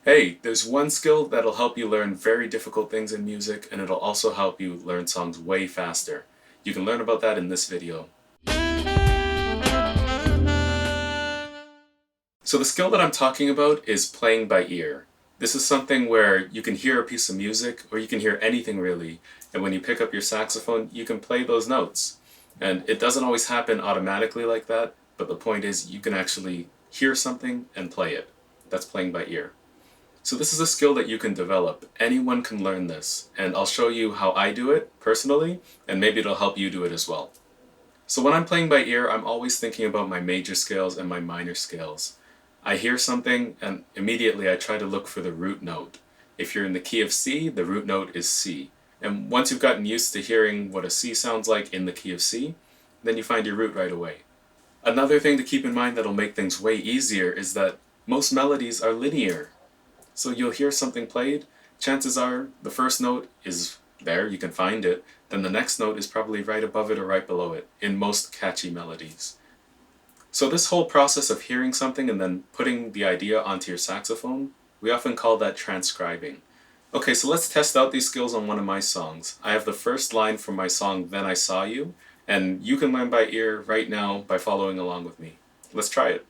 Hey, there's one skill that'll help you learn very difficult things in music, and it'll also help you learn songs way faster. You can learn about that in this video. So the skill that I'm talking about is playing by ear. This is something where you can hear a piece of music, or you can hear anything really, and when you pick up your saxophone, you can play those notes. And it doesn't always happen automatically like that, but the point is you can actually hear something and play it. That's playing by ear. So this is a skill that you can develop. Anyone can learn this, and I'll show you how I do it personally, and maybe it'll help you do it as well. So when I'm playing by ear, I'm always thinking about my major scales and my minor scales. I hear something and immediately I try to look for the root note. If you're in the key of C, the root note is C. And once you've gotten used to hearing what a C sounds like in the key of C, then you find your root right away. Another thing to keep in mind that'll make things way easier is that most melodies are linear. So you'll hear something played, chances are the first note is there, you can find it, then the next note is probably right above it or right below it in most catchy melodies. So this whole process of hearing something and then putting the idea onto your saxophone, we often call that transcribing. Okay, so let's test out these skills on one of my songs. I have the first line from my song, Then I Saw You, and you can learn by ear right now by following along with me. Let's try it.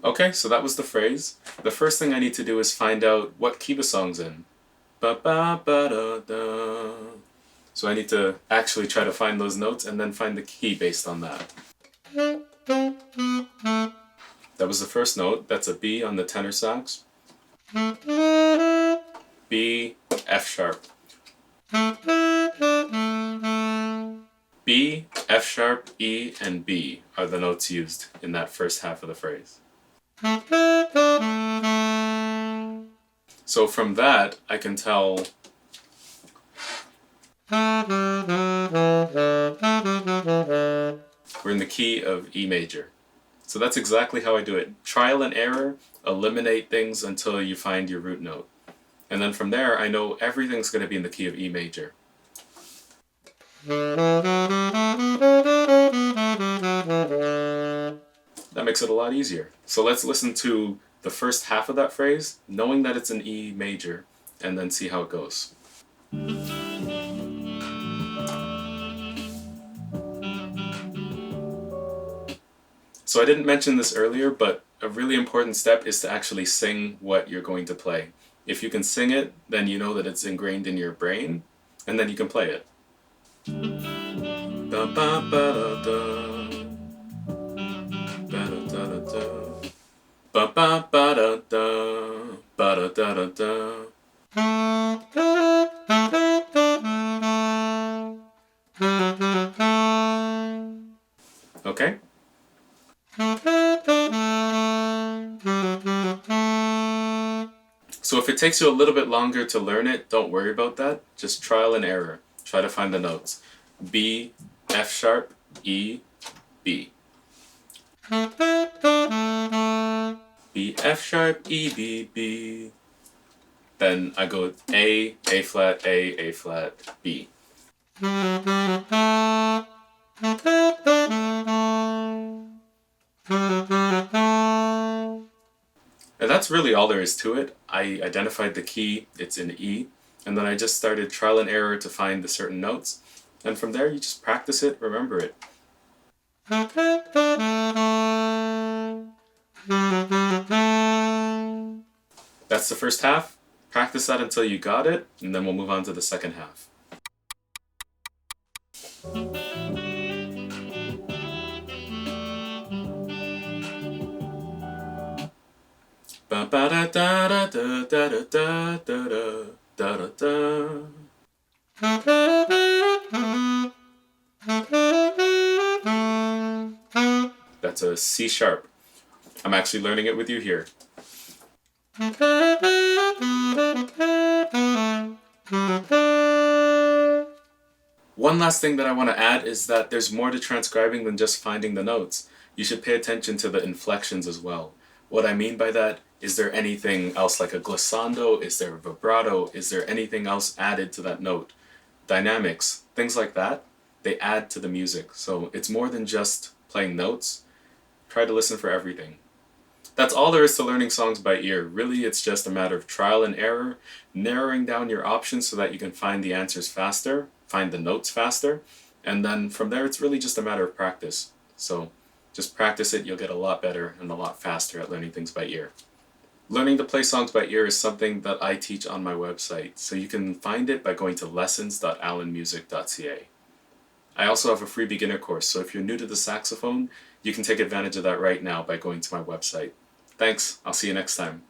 Okay, so that was the phrase. The first thing I need to do is find out what key the song's in. Ba ba ba da da. So I need to actually try to find those notes and then find the key based on that. That was the first note. That's a B on the tenor sax. B, F sharp. B, F sharp, E, and B are the notes used in that first half of the phrase. So from that, I can tell we're in the key of E major. So that's exactly how I do it. Trial and error, eliminate things until you find your root note. And then from there, I know everything's going to be in the key of E major. That makes it a lot easier. So let's listen to the first half of that phrase, knowing that it's an E major, and then see how it goes. So I didn't mention this earlier, but a really important step is to actually sing what you're going to play. If you can sing it, then you know that it's ingrained in your brain, and then you can play it. Da ba ba da da. Ba da da da da. Ba ba ba da da. Ba da da da da. Okay? So if it takes you a little bit longer to learn it, don't worry about that. Just trial and error. Try to find the notes. B, F sharp, E, B. B, F sharp, E, B, B. Then I go A flat, A flat, B. And that's really all there is to it. I identified the key, it's in E, and then I just started trial and error to find the certain notes. And from there, you just practice it, remember it. That's the first half. Practice that until you got it, and then we'll move on to the second half. Ba ba da da da da da da da da da da. That's a C sharp. I'm actually learning it with you here. One last thing that I want to add is that there's more to transcribing than just finding the notes. You should pay attention to the inflections as well. What I mean by that, is there anything else like a glissando? Is there a vibrato? Is there anything else added to that note? Dynamics, things like that, they add to the music. So it's more than just playing notes. Try to listen for everything. That's all there is to learning songs by ear. Really, it's just a matter of trial and error, narrowing down your options so that you can find the answers faster, find the notes faster, and then from there it's really just a matter of practice. So just practice it, you'll get a lot better and a lot faster at learning things by ear. Learning to play songs by ear is something that I teach on my website, so you can find it by going to lessons.allenmusic.ca. I also have a free beginner course, so if you're new to the saxophone, you can take advantage of that right now by going to my website. Thanks, I'll see you next time.